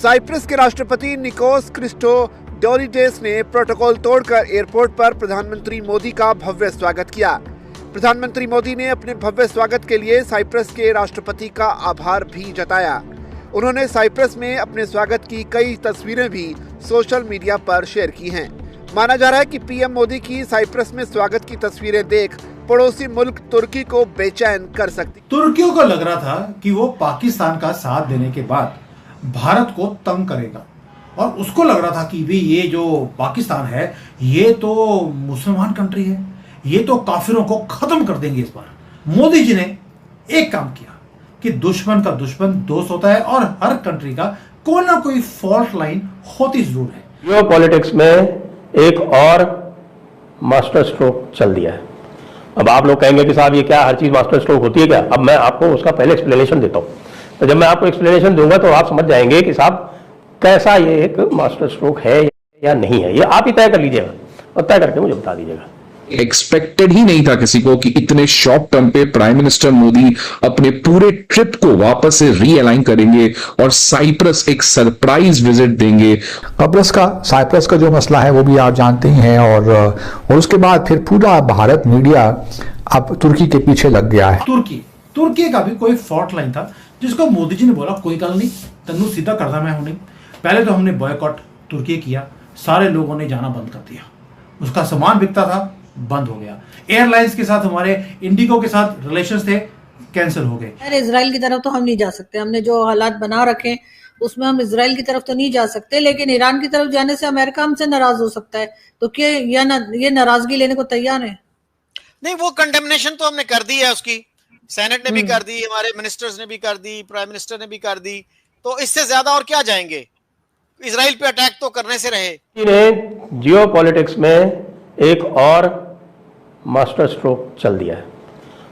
Cyprus के राष्ट्रपति निकोस क्रिस्टोडोलिडेस ने प्रोटोकॉल तोड़कर एयरपोर्ट पर प्रधानमंत्री मोदी का भव्य स्वागत किया। प्रधानमंत्री मोदी ने अपने भव्य स्वागत के लिए साइप्रस के राष्ट्रपति का आभार भी जताया। उन्होंने साइप्रस में अपने स्वागत की कई तस्वीरें भी सोशल मीडिया पर शेयर की हैं। माना जा रहा है कि पीएम मोदी की साइप्रस में स्वागत की तस्वीरें देख पड़ोसी मुल्क तुर्की को बेचैन कर सकती। तुर्कियों को लग रहा था कि वो पाकिस्तान का साथ देने के बाद भारत को तंग करेगा और उसको लग रहा था कि भी ये जो पाकिस्तान है ये तो मुसलमान कंट्री है, ये तो काफिरों को खत्म कर देंगे। इस बार मोदी जी ने एक काम किया कि दुश्मन का दुश्मन दोस्त होता है और हर कंट्री का कोई ना कोई फॉल्ट लाइन होती जरूर है। जियो पॉलिटिक्स में एक और मास्टर स्ट्रोक चल दिया है। अब आप लोग कहेंगे कि साहब ये क्या हर चीज मास्टर स्ट्रोक होती है क्या? अब मैं आपको उसका पहले एक्सप्लेनेशन देता हूं। तो जब मैं आपको एक्सप्लेनेशन दूंगा तो आप समझ जाएंगे कि साहब कैसा ये एक मास्टर स्ट्रोक है या नहीं है। ये आप ही तय कर लीजिएगा और तय करके मुझे बता दीजिएगा। एक्सपेक्टेड ही नहीं था किसी को कि इतने शॉर्ट टर्म पे प्राइम मिनिस्टर मोदी अपने पूरे ट्रिप को वापस से रीअलाइन करेंगे और साइप्रस एक सरप्राइज विजिट देंगे। साइप्रस का जो मसला है वो भी आप जानते ही हैं और उसके बाद फिर पूरा भारत मीडिया अब तुर्की के पीछे लग गया है। तुर्की का भी कोई फॉल्ट लाइन था जिसको मोदी जी ने बोला कोई गल नहीं, तन्नू सीधा करदा मैं हूं। पहले तो हमने बॉयकॉट तुर्की किया, सारे लोगों ने जाना बंद कर दिया, उसका सामान बिकता था बंद हो गया। एयरलाइंस के साथ हमारे इंडिगो के साथ रिलेशंस थे कैंसिल हो गए। यार इजराइल की तरफ तो हम नहीं जा सकते, हमने जो हालात बना रखे उसमें हम इजराइल की तरफ तो नहीं जा सकते, लेकिन ईरान की तरफ जाने से अमेरिका हमसे नाराज हो सकता है। तो क्या ये नाराजगी लेने को तैयार है? नहीं, वो कंडेमनेशन तो हमने कर दी है, उसकी सेनेट ने भी कर दी, हमारे मिनिस्टर्स ने भी कर दी, प्राइम मिनिस्टर ने भी कर दी। तो इससे ज्यादा और क्या जाएंगे? इजराइल पे अटैक तो करने से रहे। जियो पॉलिटिक्स में एक और मास्टर स्ट्रोक चल दिया है।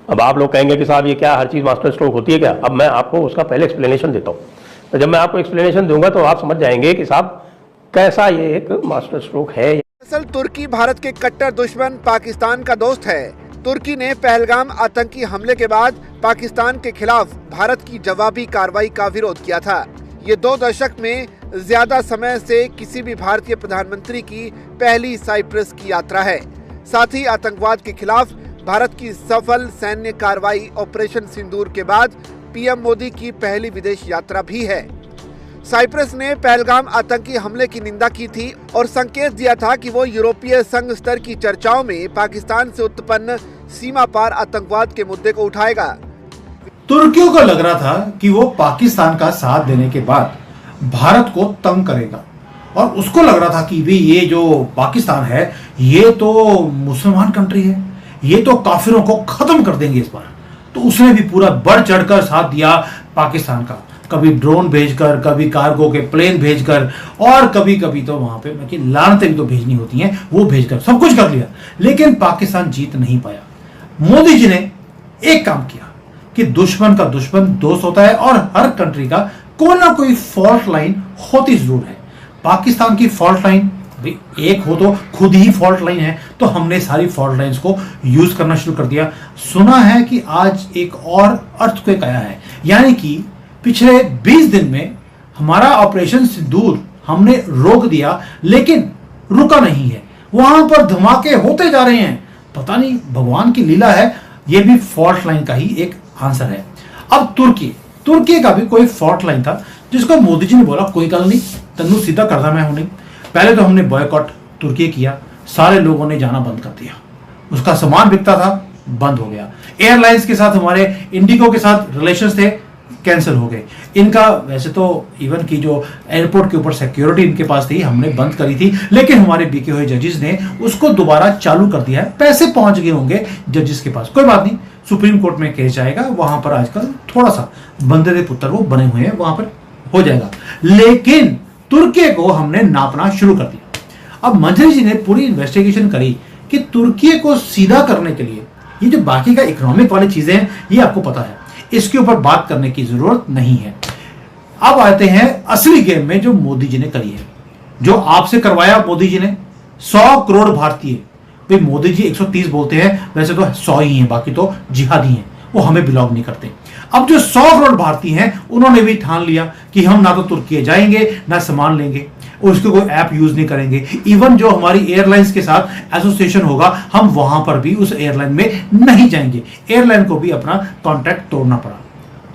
अब आप लोग कहेंगे कि साहब ये क्या हर चीज मास्टर स्ट्रोक होती है क्या? अब मैं आपको उसका पहले एक्सप्लेनेशन देता हूं। तो जब मैं आपको एक्सप्लेनेशन दूंगा तो आप समझ जाएंगे कि साहब कैसा ये एक मास्टर स्ट्रोक है। दरअसल तुर्की भारत के कट्टर दुश्मन पाकिस्तान का दोस्त है। तुर्की ने पहलगाम आतंकी हमले के बाद पाकिस्तान के खिलाफ भारत की जवाबी कार्रवाई का विरोध किया था। ये 2 दशक में ज्यादा समय से किसी भी भारतीय प्रधानमंत्री की पहली साइप्रस की यात्रा है। साथ ही आतंकवाद के खिलाफ भारत की सफल सैन्य कार्रवाई ऑपरेशन सिंदूर के बाद पीएम मोदी की पहली विदेश यात्रा भी है। साइप्रस ने पहलगाम आतंकी हमले की निंदा की थी और संकेत दिया था कि वो यूरोपीय संघ स्तर की चर्चाओं में पाकिस्तान से उत्पन्न सीमा पार आतंकवाद के मुद्दे को उठाएगा। तुर्कियों को लग रहा था कि वो पाकिस्तान का साथ देने के बाद भारत को तंग करेगा और उसको लग रहा था कि भी ये जो पाकिस्तान है ये तो मुसलमान कंट्री है, ये तो काफिरों को खत्म कर देंगे। इस बार तो उसने भी पूरा बढ़ चढ़कर साथ दिया पाकिस्तान का, कभी ड्रोन भेजकर, कभी कार्गो के प्लेन भेजकर और कभी कभी तो वहां पे लानतें भी तो भेजनी होती हैं वो भेजकर सब कुछ कर लिया, लेकिन पाकिस्तान जीत नहीं पाया। मोदी जी ने एक काम किया कि दुश्मन का दुश्मन दोस्त होता है और हर कंट्री का कोई ना कोई फॉल्ट लाइन होती जरूर है। पाकिस्तान की फॉल्ट लाइन एक हो तो खुद ही फॉल्ट लाइन है, तो हमने सारी फॉल्ट लाइंस को यूज करना शुरू कर दिया। सुना है कि आज एक और अर्थक्वेक आया है, यानी कि पिछले 20 दिन में हमारा ऑपरेशन सिंदूर हमने रोक दिया, लेकिन रुका नहीं है, वहां पर धमाके होते जा रहे हैं। पता नहीं भगवान की लीला है, यह भी फॉल्ट लाइन का ही एक आंसर है। अब तुर्की का भी कोई फॉल्ट लाइन था जिसको मोदी जी ने बोला कोई गल नहीं, तन्नू सीधा करदा मैं हूं। पहले तो हमने बॉयकॉट तुर्की किया, सारे लोगों ने जाना बंद कर दिया, उसका सामान बिकता था बंद हो गया। एयरलाइंस के साथ हमारे इंडिगो के साथ रिलेशंस थे कैंसिल हो गए। इनका वैसे तो इवन की जो एयरपोर्ट के ऊपर सिक्योरिटी इनके पास थी हमने बंद करी थी, लेकिन हमारे बिके हुए जजेस ने उसको दोबारा चालू कर दिया है। पैसे पहुंच गए होंगे जजेस के पास, कोई बात नहीं, सुप्रीम कोर्ट में केस जाएगा, वहां पर आजकल थोड़ा सा बंदे दे पुत्र वो बने हुए हैं, वहां पर हो जाएगा। लेकिन तुर्की को हमने नापना शुरू कर दिया। अब मंत्री जी ने पूरी इन्वेस्टिगेशन करी कि तुर्की को सीधा करने के लिए ये जो बाकी का इकोनॉमिक वाली चीजें हैं ये आपको पता है, इसके ऊपर बात करने की जरूरत नहीं है। अब आते हैं असली गेम में जो मोदी जी ने करी है, जो आपसे करवाया मोदी जी ने। 100 करोड़ भारतीय, भाई मोदी जी 130 बोलते हैं, वैसे तो 100 ही हैं, बाकी तो जिहादी हैं। वो हमें बिलोंग नहीं करते। अब जो 100 करोड़ भारतीय हैं उन्होंने भी ठान लिया कि हम ना तो तुर्की जाएंगे ना सामान लेंगे, उसके कोई ऐप यूज नहीं करेंगे। इवन जो हमारी एयरलाइंस के साथ एसोसिएशन होगा हम वहां पर भी उस एयरलाइन में नहीं जाएंगे। एयरलाइन को भी अपना कॉन्ट्रैक्ट तोड़ना पड़ा।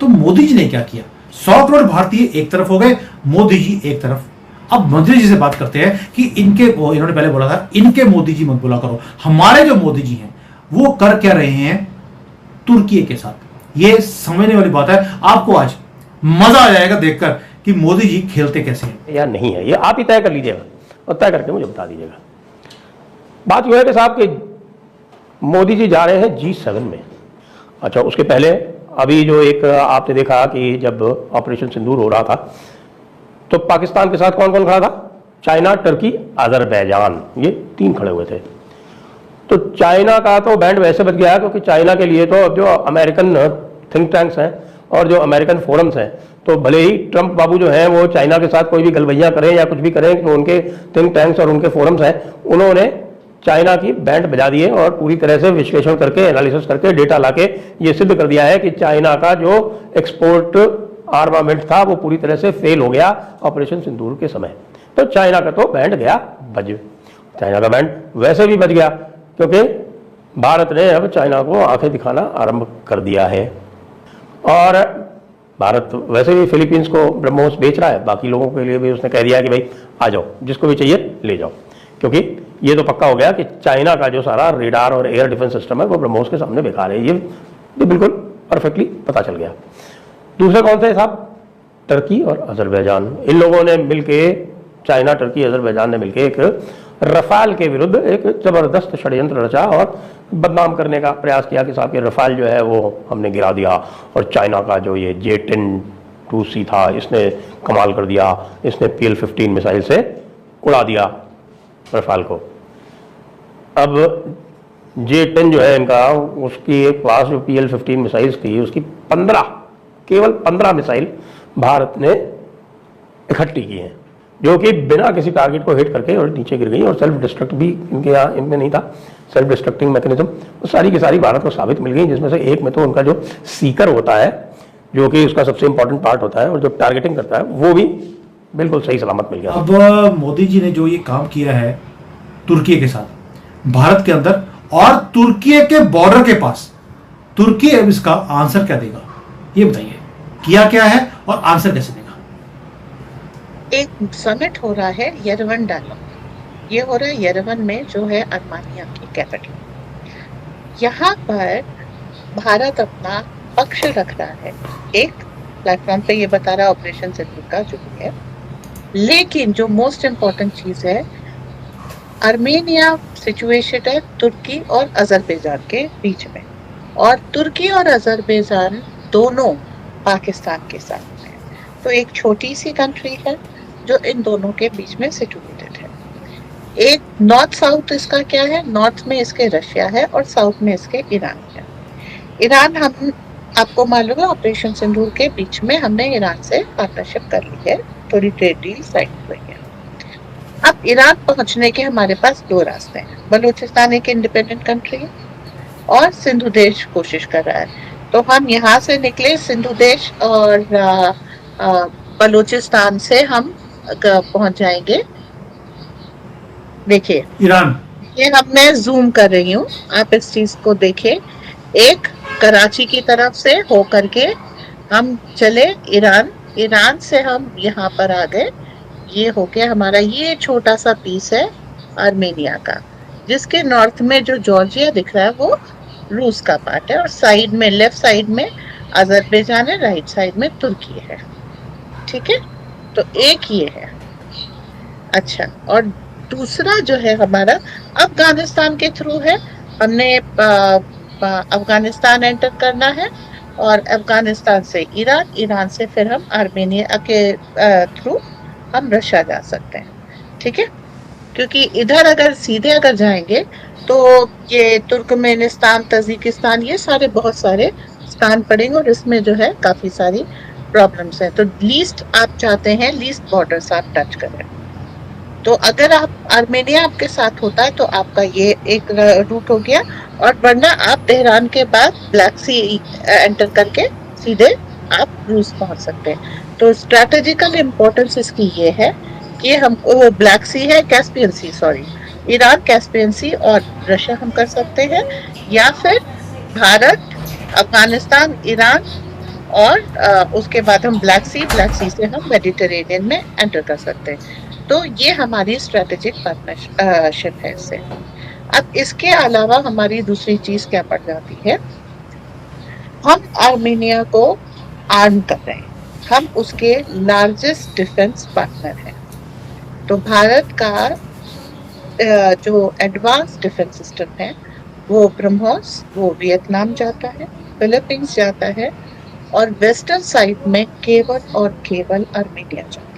तो मोदी जी ने क्या किया? 100 करोड़ भारतीय एक तरफ हो गए, मोदी जी एक तरफ। अब मोदी जी से बात करते हैं कि इन्होंने पहले बोला था इनके मोदी जी मत बोला करो, हमारे जो मोदी जी हैं वो कर क्या रहे हैं तुर्की के साथ, ये समझने वाली बात है। आपको आज मजा आ जाएगा देखकर कि मोदी जी खेलते कैसे हैं या नहीं है, ये आप ही तय कर लीजिएगा और तय करके मुझे बता दीजिएगा। बात यह है कि साहब कि मोदी जी जा रहे हैं G7 में। अच्छा, उसके पहले अभी जो एक आपने देखा कि जब ऑपरेशन सिंदूर हो रहा था तो पाकिस्तान के साथ कौन कौन खड़ा था? चाइना, टर्की, अजरबैजान, ये 3 खड़े हुए थे। तो चाइना का तो बैंड वैसे बच गया क्योंकि चाइना के लिए तो जो अमेरिकन थिंक टैंक्स हैं और जो अमेरिकन फोरम्स हैं, तो भले ही ट्रंप बाबू जो हैं वो चाइना के साथ कोई भी गलबैया करें या कुछ भी करें, तो उनके थिंक टैंक्स और उनके फोरम्स हैं, उन्होंने चाइना की बैंड बजा दिए और पूरी तरह से विश्लेषण करके, एनालिसिस करके, डेटा लाके ये सिद्ध कर दिया है कि चाइना का जो एक्सपोर्ट आर्मामेंट था वो पूरी तरह से फेल हो गया ऑपरेशन सिंदूर के समय। तो चाइना का तो बैंड गया बज। चाइना का बैंड वैसे भी बज गया क्योंकि भारत ने अब चाइना को आंखें दिखाना आरंभ कर दिया है। और भारत वैसे भी फिलीपींस को ब्रह्मोस बेच रहा है, बाकी लोगों के लिए भी उसने कह दिया कि भाई आ जाओ, जिसको भी चाहिए ले जाओ, क्योंकि ये तो पक्का हो गया कि चाइना का जो सारा रेडार और एयर डिफेंस सिस्टम है वो ब्रह्मोस के सामने बेकार है। ये बिल्कुल परफेक्टली पता चल गया। दूसरे कौन थे साहब? टर्की और अजरबैजान। इन लोगों ने मिलके, चाइना, टर्की, अजरबैजान ने मिलके एक रफाल के विरुद्ध एक जबरदस्त षड्यंत्र रचा और बदनाम करने का प्रयास किया कि साहब ये रफाल जो है वो हमने गिरा दिया और चाइना का जो ये J-10-2C था इसने कमाल कर दिया, इसने PL-15 मिसाइल से उड़ा दिया रफाल को। अब J-10 जो है इनका, उसकी एक पास जो PL-15 मिसाइल्स थी उसकी केवल 15 मिसाइल भारत ने इकट्ठी की हैं, जो कि बिना किसी टारगेट को हिट करके और नीचे गिर गई। और सेल्फ डिस्ट्रक्ट भी इनमें नहीं था, सेल्फ डिस्ट्रक्टिंग मैकेनिज्म, वो सारी की सारी भारत को साबित मिल गई। जिसमें से एक में तो उनका जो सीकर होता है, जो कि उसका सबसे इंपॉर्टेंट पार्ट होता है, और जो टारगेटिंग करता है वो भी बिल्कुल सही सलामत मिल गया। अब मोदी जी ने जो ये काम किया है तुर्की के साथ भारत के अंदर और तुर्की के बॉर्डर के पास, तुर्की अब इसका आंसर क्या देगा ये बताइए, किया क्या है और आंसर कैसे देगा? एक समिट हो रहा है येरेवन डायलॉग, ये हो रहा है येरेवन में, जो है अर्मानिया की कैपिटल। यहाँ पर भारत अपना पक्ष रख रहा है, एक प्लेटफॉर्म पे ये बता रहा है ऑपरेशन सिंदूर का जो भी है, लेकिन जो मोस्ट इम्पोर्टेंट चीज है, आर्मेनिया सिचुएशन है तुर्की और अजरबैजान के बीच में, और तुर्की और अजरबैजान दोनों पाकिस्तान के साथ में, तो एक छोटी सी कंट्री है जो इन दोनों के बीच में सिचुएटेड है। एक नॉर्थ साउथ इसका क्या है, नॉर्थ में इसके रशिया है और साउथ में इसके ईरान है। ईरान, हम आपको मालूम है ऑपरेशन सिंदूर के बीच में हमने ईरान से पार्टनरशिप कर ली है, थोड़ी ट्रेड डील साइन हुई है। अब ईरान पहुंचने के हमारे पास 2 रास्ते हैं, बलूचिस्तान एक इंडिपेंडेंट कंट्री है और सिंधु देश कोशिश कर रहा है। तो हम यहाँ से निकले सिंधु देश और बलूचिस्तान से हम पहुंच जाएंगे। देखिए ईरान, ये अब मैं जूम कर रही हूँ, आप इस चीज को देखिए। एक कराची की तरफ से होकर के हम चले ईरान, ईरान से हम यहाँ पर आ गए। ये हो गया हमारा, ये छोटा सा पीस है आर्मेनिया का, जिसके नॉर्थ में जो जॉर्जिया दिख रहा है वो रूस का पार्ट है, और साइड में, लेफ्ट साइड में अजरबैजान है, राइट साइड में तुर्की है। ठीक है, तो एक ये है। अच्छा, और दूसरा जो है हमारा अफगानिस्तान के थ्रू है, हमने अफगानिस्तान एंटर करना है और अफगानिस्तान से ईरान, ईरान से फिर हम आर्मेनिया के थ्रू हम रशिया जा सकते हैं। ठीक है, क्योंकि इधर अगर सीधे अगर जाएंगे तो ये तुर्कमेनिस्तान, तजिकिस्तान, ये सारे बहुत सारे स्थान पड़ेंगे और इसमें जो है काफी सारी प्रॉब्लम्स हैं। तो लीस्ट आप चाहते हैं लीस्ट बॉर्डर्स आप टच करें। तो अगर आप आर्मेनिया आपके साथ होता है तो आपका ये एक रूट हो गया, और वरना आप तेहरान के बाद ब्लैक सी एंटर करके सीधे आप रूस पहुंच सकते हैं। तो स्ट्रैटेजिकल इम्पोर्टेंस इसकी ये है कि हमको ब्लैक सी है, कैस्पियन सी, सॉरी, ईरान, कैस्पियन सी और रशिया हम कर सकते हैं, या फिर भारत, अफगानिस्तान, ईरान, और उसके बाद हम ब्लैक सी से हम मेडिटेरेनियन में एंटर कर सकते हैं। तो ये हमारी स्ट्रेटेजिक पार्टनरशिप है इससे। अब इसके अलावा हमारी दूसरी चीज क्या पड़ जाती है, हम आर्मेनिया को आर्म कर रहे हैं, हम उसके लार्जेस्ट डिफेंस पार्टनर हैं। तो भारत का जो एडवांस डिफेंस सिस्टम है वो ब्रह्मोस, वो वियतनाम जाता है, फिलीपींस जाता है, और वेस्टर्न साइड में केवल और केवल आर्मेनिया जाता है।